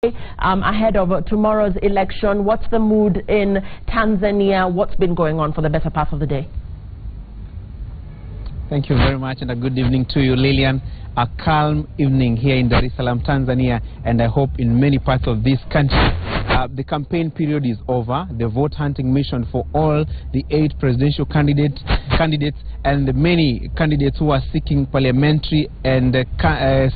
Ahead of tomorrow's election, what's the mood in Tanzania? What's been going on for the better part of the day? Thank you very much, and a good evening to you, Lillian. A calm evening here in Dar es Salaam, Tanzania, and I hope in many parts of this country. The campaign period is over. The vote hunting mission for all the 8 presidential candidates and the many candidates who are seeking parliamentary and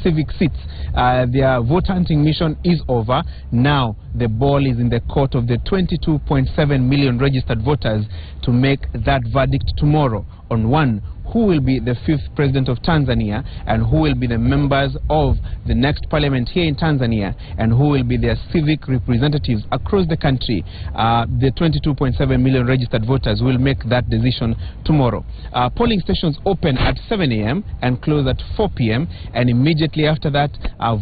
civic seats, their vote hunting mission is over. Now the ball is in the court of the 22.7 million registered voters to make that verdict tomorrow on who will be the 5th president of Tanzania, and who will be the members of the next parliament here in Tanzania, and who will be their civic representatives across the country. The 22.7 million registered voters will make that decision tomorrow. Polling stations open at 7 a.m. and close at 4 p.m. and immediately after that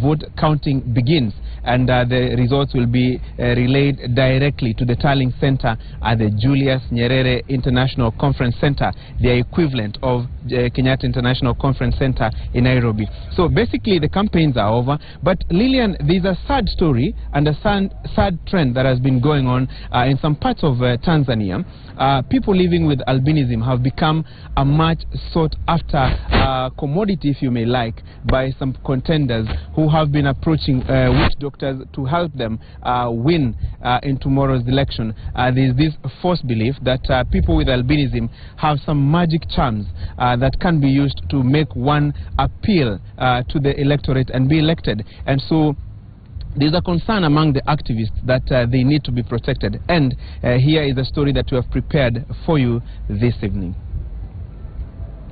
vote counting begins, and the results will be relayed directly to the tallying center at the Julius Nyerere International Conference Center, the equivalent of Kenyatta International Conference Center in Nairobi. So basically the campaigns are over, but Lillian, there's a sad story and a sad trend that has been going on in some parts of Tanzania. People living with albinism have become a much sought after commodity, if you may like, by some contenders who have been approaching witch doctors to help them win in tomorrow's election. There is this false belief that people with albinism have some magic charms that can be used to make one appeal to the electorate and be elected. And so there's a concern among the activists that they need to be protected. And here is a story that we have prepared for you this evening.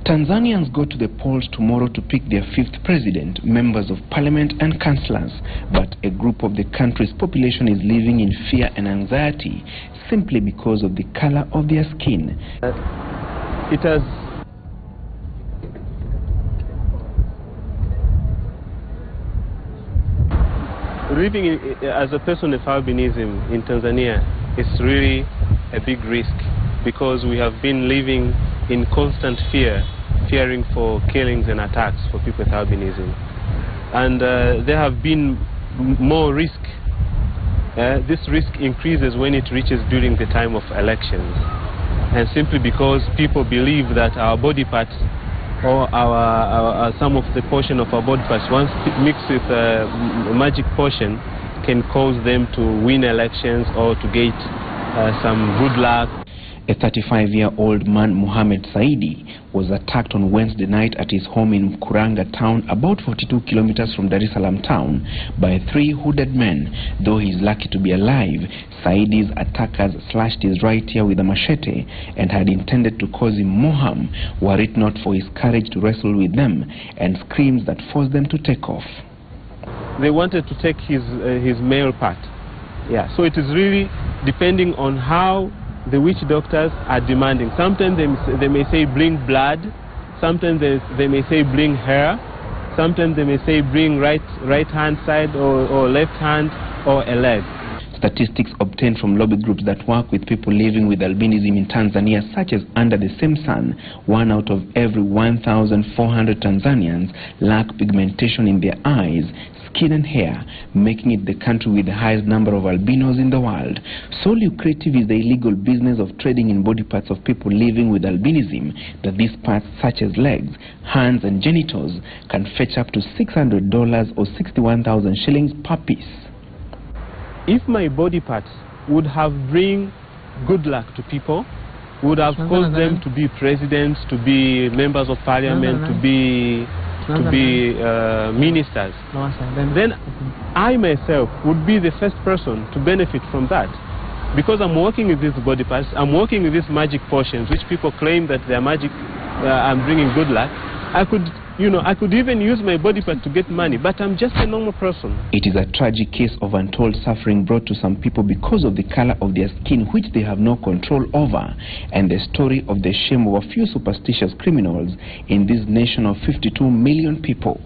Tanzanians go to the polls tomorrow to pick their 5th president, members of parliament and councillors. But a group of the country's population is living in fear and anxiety simply because of the color of their skin. It has living as a person with albinism in Tanzania is really a big risk, because we have been living in constant fearing for killings and attacks for people with albinism. And there have been more risk. This risk increases when it reaches during the time of elections. And simply because people believe that our body parts, or some of the portion of our body parts, once mixed with a magic potion, can cause them to win elections or to get some good luck. A 35-year-old man, Mohammed Saidi, was attacked on Wednesday night at his home in Mkuranga town, about 42 kilometers from Dar es Salaam town, by 3 hooded men. Though he is lucky to be alive, Saidi's attackers slashed his right ear with a machete and had intended to cause him more harm, were it not for his courage to wrestle with them and screams that forced them to take off. They wanted to take his male part. Yeah, so it is really depending on how the witch doctors are demanding. Sometimes they may say bring blood, sometimes they may say bring hair, sometimes they may say bring right hand side or left hand or a leg. Statistics obtained from lobby groups that work with people living with albinism in Tanzania, such as Under the Same Sun, 1 out of every 1,400 Tanzanians lack pigmentation in their eyes, skin and hair, making it the country with the highest number of albinos in the world. So lucrative is the illegal business of trading in body parts of people living with albinism that these parts, such as legs, hands and genitals, can fetch up to $600 or 61,000 shillings per piece. If my body parts would have bring good luck to people, would have caused them to be presidents, to be members of parliament, to be ministers, then I myself would be the first person to benefit from that. Because I'm working with these body parts, I'm working with these magic potions, which people claim that they're magic, I'm bringing good luck. I could even use my body part to get money, but I'm just a normal person. It is a tragic case of untold suffering brought to some people because of the color of their skin, which they have no control over, and the story of the shame of a few superstitious criminals in this nation of 52 million people.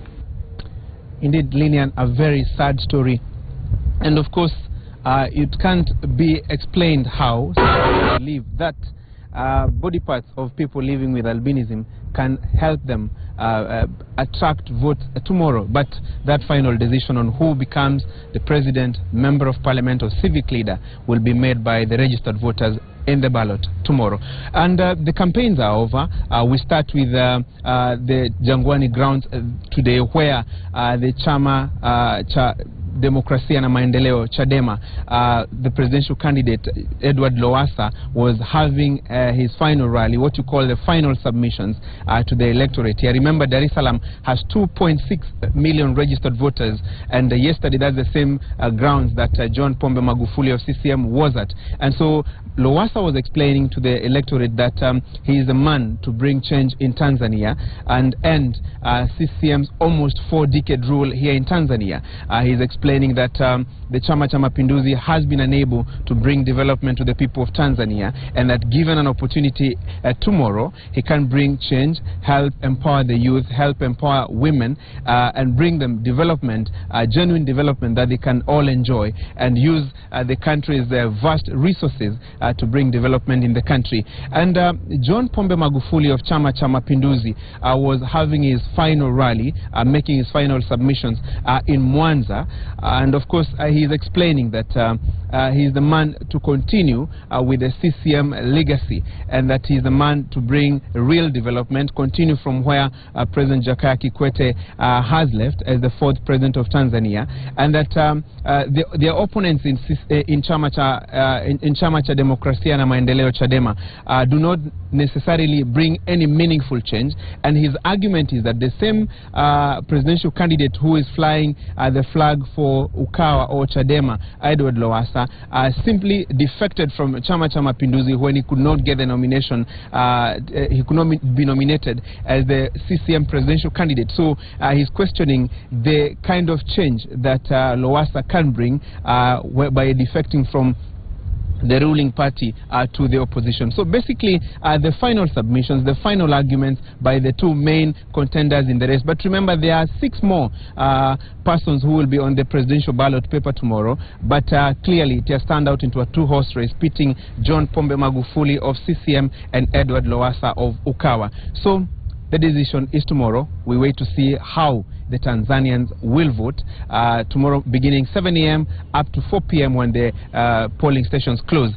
Indeed, Lillian, a very sad story. And of course, it can't be explained how some believe that body parts of people living with albinism can help them attract votes tomorrow. But that final decision on who becomes the president, member of parliament or civic leader will be made by the registered voters in the ballot tomorrow. And the campaigns are over. We start with the Jangwani grounds today, where the Chama Demokrasia na Maendeleo, Chadema, the presidential candidate Edward Lowassa was having his final rally, what you call the final submissions to the electorate here. Remember, Dar es Salaam has 2.6 million registered voters, and yesterday that's the same grounds that John Pombe Magufuli of CCM was at. And so Lowassa was explaining to the electorate that he is the man to bring change in Tanzania and end CCM's almost 4-decade rule here in Tanzania. He's explaining that the Chama cha Mapinduzi has been unable to bring development to the people of Tanzania, and that given an opportunity tomorrow, he can bring change, help empower the youth, help empower women, and bring them development, genuine development that they can all enjoy, and use the country's vast resources to bring development in the country. And John Pombe Magufuli of Chama cha Mapinduzi was having his final rally, making his final submissions in Mwanza, and of course he is explaining that he is the man to continue with the CCM legacy, and that he is the man to bring real development, continue from where President Jakaya Kikwete has left as the 4th president of Tanzania, and that their opponents in Chama cha Demokrasia na Maendeleo, Chadema, do not necessarily bring any meaningful change. And his argument is that the same presidential candidate who is flying the flag for Ukawa or Chadema, Edward Lowassa, simply defected from Chama cha Mapinduzi when he could not get the nomination. He could not be nominated as the CCM presidential candidate. So he's questioning the kind of change that Lowassa can bring by defecting from the ruling party to the opposition. So basically, the final submissions, the final arguments by the two main contenders in the race. But remember, there are 6 more persons who will be on the presidential ballot paper tomorrow. But clearly, it has turned out into a 2-horse race, pitting John Pombe Magufuli of CCM and Edward Lowassa of Ukawa. So the decision is tomorrow. We wait to see how the Tanzanians will vote tomorrow, beginning 7 a.m. up to 4 p.m. when the polling stations close.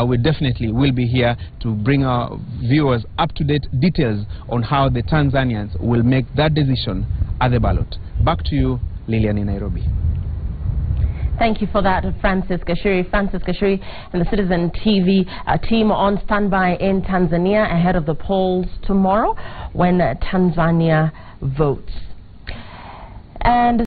We definitely will be here to bring our viewers up-to-date details on how the Tanzanians will make that decision at the ballot. Back to you, Lilian, in Nairobi. Thank you for that, Francis Gashiri. Francis Gashiri and the Citizen TV team on standby in Tanzania ahead of the polls tomorrow when Tanzania votes. And